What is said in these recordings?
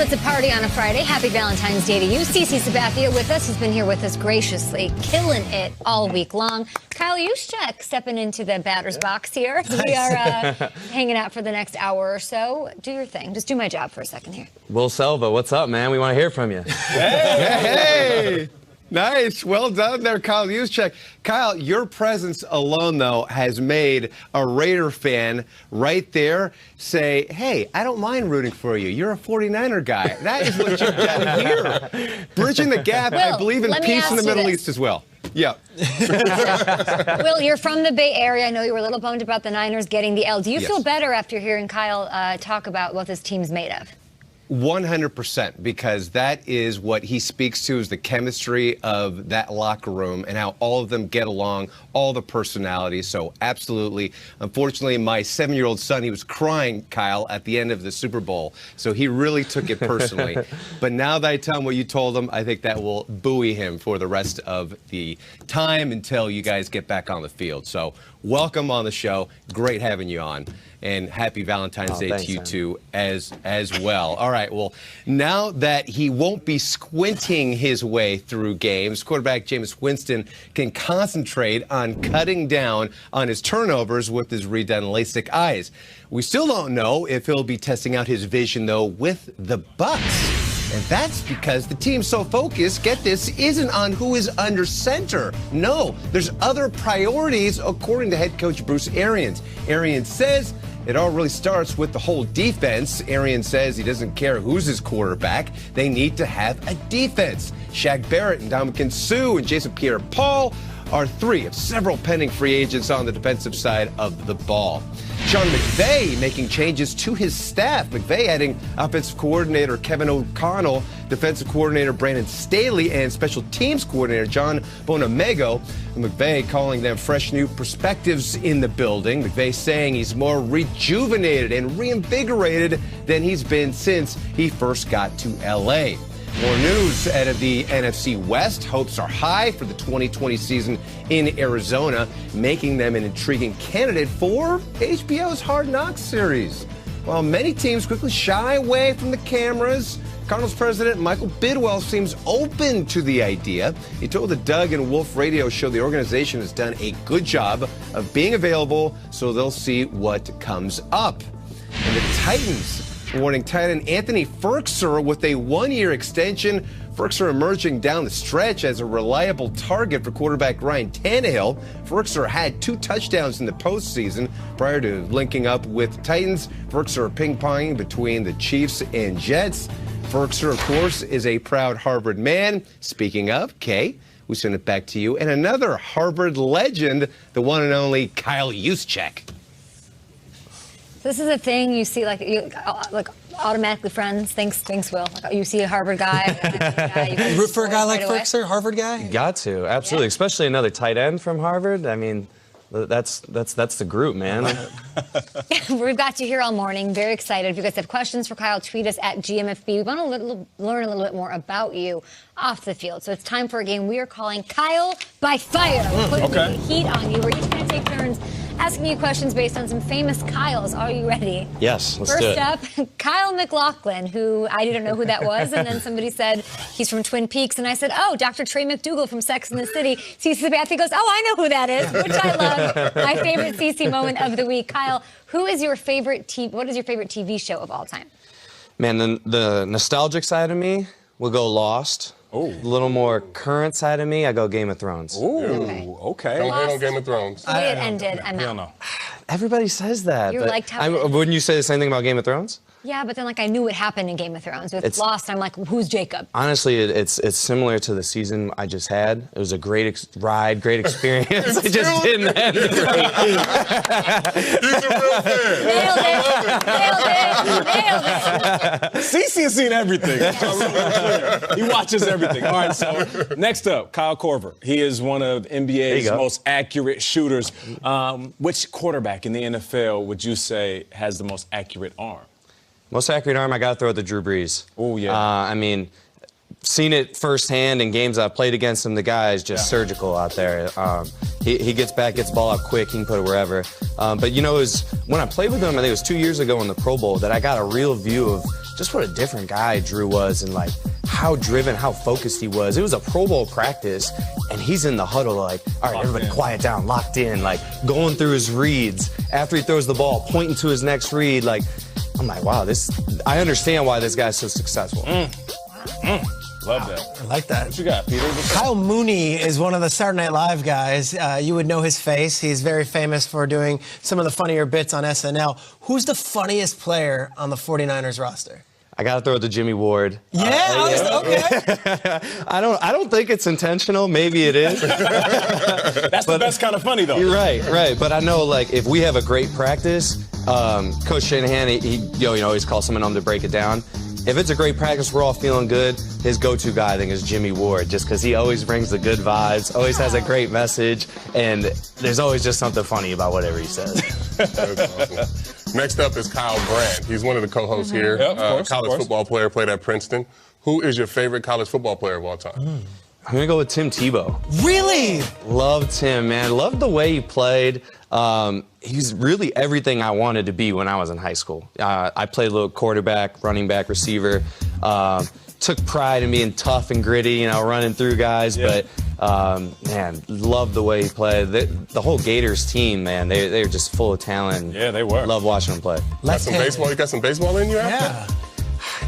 It's a party on a Friday. Happy Valentine's Day to you. Cece Sabathia with us. He's been here with us graciously, killing it all week long. Kyle Juszczyk stepping into the batter's box here. We are hanging out for the next hour or so. Do your thing. Just do my job for a second here. Will Selva, what's up, man? We want to hear from you. Hey! Nice. Well done there, Kyle Juszczyk. Kyle, your presence alone, though, has made a Raider fan right there say, hey, I don't mind rooting for you. You're a 49er guy. That is what you've done here. Bridging the gap. Will, I believe in peace in the Middle East as well. Yeah. Will, you're from the Bay Area. I know you were a little bummed about the Niners getting the L. Do you feel better after hearing Kyle talk about what this team's made of? 100%, because that is what he speaks to, is the chemistry of that locker room and how all of them get along, all the personalities. So absolutely. Unfortunately, my 7-year-old son, he was crying, Kyle, at the end of the Super Bowl. So he really took it personally. But now that I tell him what you told him, I think that will buoy him for the rest of the time until you guys get back on the field. So welcome on the show. Great having you on. And happy Valentine's Day to you two as well. All right, well, now that he won't be squinting his way through games, quarterback Jameis Winston can concentrate on cutting down on his turnovers with his redone LASIK eyes. We still don't know if he'll be testing out his vision, though, with the Bucs. And that's because the team's so focused, get this, isn't on who is under center. No, there's other priorities, according to head coach Bruce Arians. Arians says it all really starts with the whole defense. Arians says he doesn't care who's his quarterback. They need to have a defense. Shaq Barrett and Ndamukong Suh and Jason Pierre-Paul are 3 of several pending free agents on the defensive side of the ball. Sean McVay making changes to his staff. McVay adding offensive coordinator Kevin O'Connell, defensive coordinator Brandon Staley, and special teams coordinator John Bonamego. McVay calling them fresh new perspectives in the building. McVay saying he's more rejuvenated and reinvigorated than he's been since he first got to L.A. More news out of the NFC West. Hopes are high for the 2020 season in Arizona, making them an intriguing candidate for HBO's Hard Knocks series. While many teams quickly shy away from the cameras, Cardinals president Michael Bidwell seems open to the idea. He told the Doug and Wolf radio show the organization has done a good job of being available, so they'll see what comes up. And the Titans warning tight end Anthony Firkser with a 1-year extension. Firkser emerging down the stretch as a reliable target for quarterback Ryan Tannehill. Firkser had 2 touchdowns in the postseason prior to linking up with Titans. Firkser ping-ponging between the Chiefs and Jets. Firkser, of course, is a proud Harvard man. Speaking of, Kay, we send it back to you. And another Harvard legend, the one and only Kyle Juszczyk. This is a thing you see, like automatically friends. Thanks, Will. Like, you see a Harvard guy. You root for a guy like Firkser, Harvard guy? You got to, absolutely. Yeah. Especially another tight end from Harvard. I mean, that's the group, man. We've got you here all morning. Very excited. If you guys have questions for Kyle, tweet us at GMFB. We want to learn a little bit more about you off the field. So it's time for a game we are calling Kyle by Fire. We're putting the heat on you. We're each going to take turns asking you questions based on some famous Kyles. Are you ready? Yes, let's do it. First up, Kyle McLaughlin, who I didn't know who that was, and then somebody said he's from Twin Peaks, and I said, oh, Dr. Trey McDougal from Sex and the City. Cece Sabathia goes, oh, I know who that is, which I love. My favorite Cece moment of the week. Kyle, what is your favorite TV show of all time? Man, the nostalgic side of me will go Lost. Ooh. A little more current side of me, I go Game of Thrones. Ooh, okay. Don't hate on Game of Thrones. The way it ended, I'm out. No. Everybody says that. You liked how it ended. Wouldn't you say the same thing about Game of Thrones? Yeah, but then I knew what happened in Game of Thrones. With Lost, I'm like, who's Jacob? Honestly, it's similar to the season I just had. It was a great ride, great experience. It just didn't end great. He's a real fan. Nailed it. CC has seen everything. He watches everything. All right, so next up, Kyle Korver. He is one of NBA's most accurate shooters. Which quarterback in the NFL would you say has the most accurate arm? Most accurate arm, I got to throw it to Drew Brees. Oh, yeah. I mean, seen it firsthand in games I've played against him. The guy is just surgical out there. He gets back, gets the ball out quick. He can put it wherever. But, you know, when I played with him, I think it was 2 years ago in the Pro Bowl, that I got a real view of just what a different guy Drew was, and like how driven, how focused he was. It was a Pro Bowl practice, and he's in the huddle like, all right, everybody quiet down, locked in, like going through his reads. After he throws the ball, pointing to his next read, like, I'm like, wow, I understand why this guy's so successful. Love that. I like that. What you got, Peter? Kyle Mooney is one of the Saturday Night Live guys. You would know his face. He's very famous for doing some of the funnier bits on SNL. Who's the funniest player on the 49ers roster? I gotta throw it to Jimmy Ward. Yeah, okay. I don't think it's intentional. Maybe it is. That's the best kind of funny, though. You're right. But I know, like, if we have a great practice, Coach Shanahan, he always calls someone on to break it down. If it's a great practice, we're all feeling good, his go-to guy, I think, is Jimmy Ward, just because he always brings the good vibes, always has a great message, and there's always just something funny about whatever he says. That's awesome. Next up is Kyle Brandt. He's one of the co-hosts here. Yep, of college football player, played at Princeton. Who is your favorite college football player of all time? I'm going to go with Tim Tebow. Really? Loved Tim, man. Loved the way he played. He's really everything I wanted to be when I was in high school. I played a little quarterback, running back, receiver. Took pride in being tough and gritty, running through guys. Yeah. But, man, loved the way he played. The whole Gators team, man, they're just full of talent. Yeah, they were. Love watching them play. Got some baseball? You got some baseball in you? Yeah.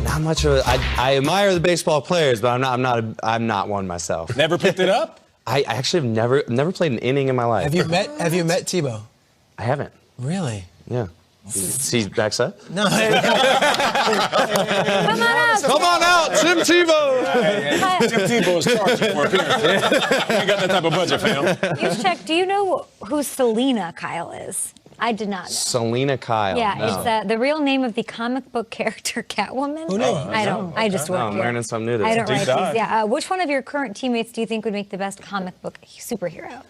Not much of I admire the baseball players, but I'm not one myself. Never picked it up? I actually have never played an inning in my life. Have you met Tebow? I haven't. Really? Yeah. See backside? No. Come on out. Come on out, Tim Tebow. Tim Tebow is charging for appearance. We ain't got that type of budget, fam. Juszczyk, do you know who Selena Kyle is? I did not know. Selena Kyle. Yeah, No. it's the real name of the comic book character Catwoman. Who knew? I don't. I just work I'm here. learning something new. I don't Deep write dive. these. Yeah. Which one of your current teammates do you think would make the best comic book superhero?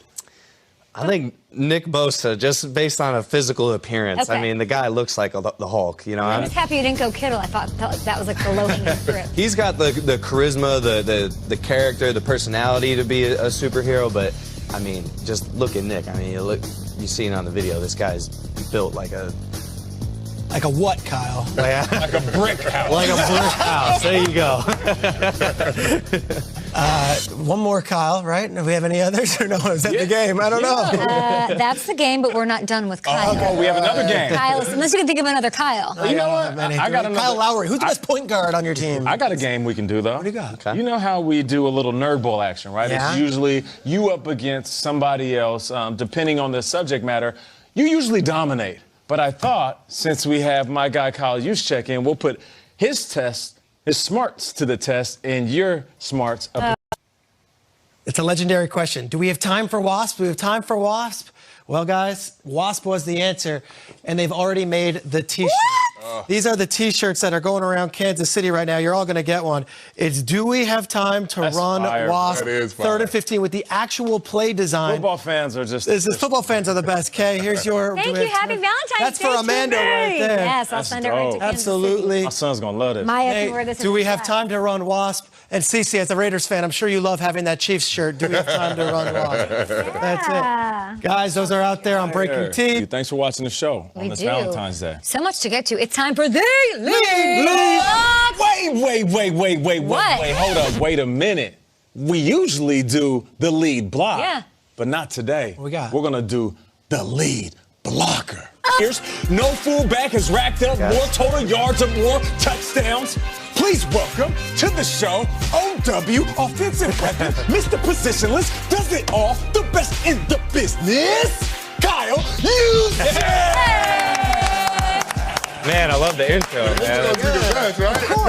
I think Nick Bosa, just based on a physical appearance. Okay. I mean, the guy looks like the Hulk. I'm just happy you didn't go Kittle. I thought that was like the low-hanging fruit. He's got the charisma, the character, the personality to be a superhero. But I mean, just look at Nick. I mean, you see it on the video. This guy's built like a what, Kyle? Like a brick house. like a brick house. There you go. One more Kyle, right? Do we have any others or no? Is that the game? I don't know. That's the game, but we're not done with Kyle. Oh, we have another game. Kyle, unless you can think of another Kyle. You know what? I got Kyle another. Lowry. Who's the best point guard on your team? I got a game we can do, though. What do you got? Okay. You know how we do a little nerd ball action, right? Yeah. It's usually you up against somebody else. Depending on the subject matter, you usually dominate. But I thought, since we have my guy Kyle Juszczyk in, we'll put his smarts to the test, and your smarts up. It's a legendary question. Do we have time for WASP? Do we have time for WASP? Well, guys, WASP was the answer, and they've already made the T-shirt. These are the T-shirts that are going around Kansas City right now. You're all going to get one. It's Do We Have Time to That's Run fire. WASP? That is fire. 3rd and 15 with the actual play design. Football fans are just. Football fans are the best. Kay, here's your. Thank you. Happy Valentine's That's Day for to Amanda me. right there. Yes, I'll That's send it right to dope. Kansas Absolutely. My son's gonna love this. City. Maya Hey, can wear this. do we have time to run WASP? And Cece, as a Raiders fan, I'm sure you love having that Chiefs shirt. Do we have time to run WASP? That's it. Guys, those are out there on Breaking Tea. Thanks for watching the show on We this do. Valentine's Day. So much to get to. It's time for the lead. Wait. What? Hold up. Wait a minute. We usually do the lead block. Yeah. But not today. What we got? We're going to do the lead blocker. Here's no fullback has racked up more total yards or more touchdowns. Please welcome to the show, OW offensive weapon, Mr. Positionless, does it all, the best in the business, Kyle Juszczyk. Man, I love the intro, man.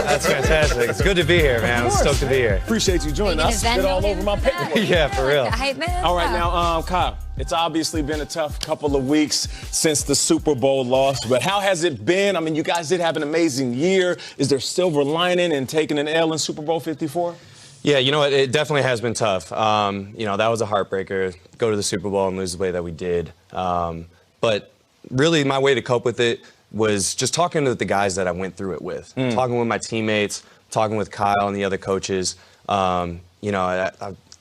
That's fantastic. It's good to be here, man. I'm stoked to be here. Appreciate you joining Making us. a Venmo Get all over my payment for that. paperwork. Yeah, for real. Like the hype man? All right, now, Kyle, it's obviously been a tough couple of weeks since the Super Bowl loss, but how has it been? I mean, you guys did have an amazing year. Is there silver lining in taking an L in Super Bowl 54? Yeah, you know what? It definitely has been tough. That was a heartbreaker, go to the Super Bowl and lose the way that we did. But really, my way to cope with it was just talking to the guys that I went through it with, talking with my teammates, talking with Kyle and the other coaches. I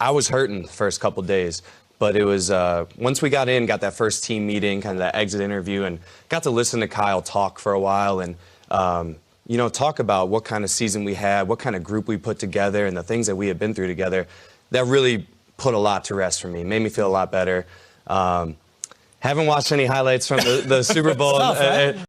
was hurting the first couple days, but it was once we got that first team meeting, kind of that exit interview, and got to listen to Kyle talk for a while, and you know, talk about what kind of season we had, what kind of group we put together, and the things that we had been through together, that really put a lot to rest for me, made me feel a lot better. Haven't watched any highlights from the Super Bowl. Tough, right?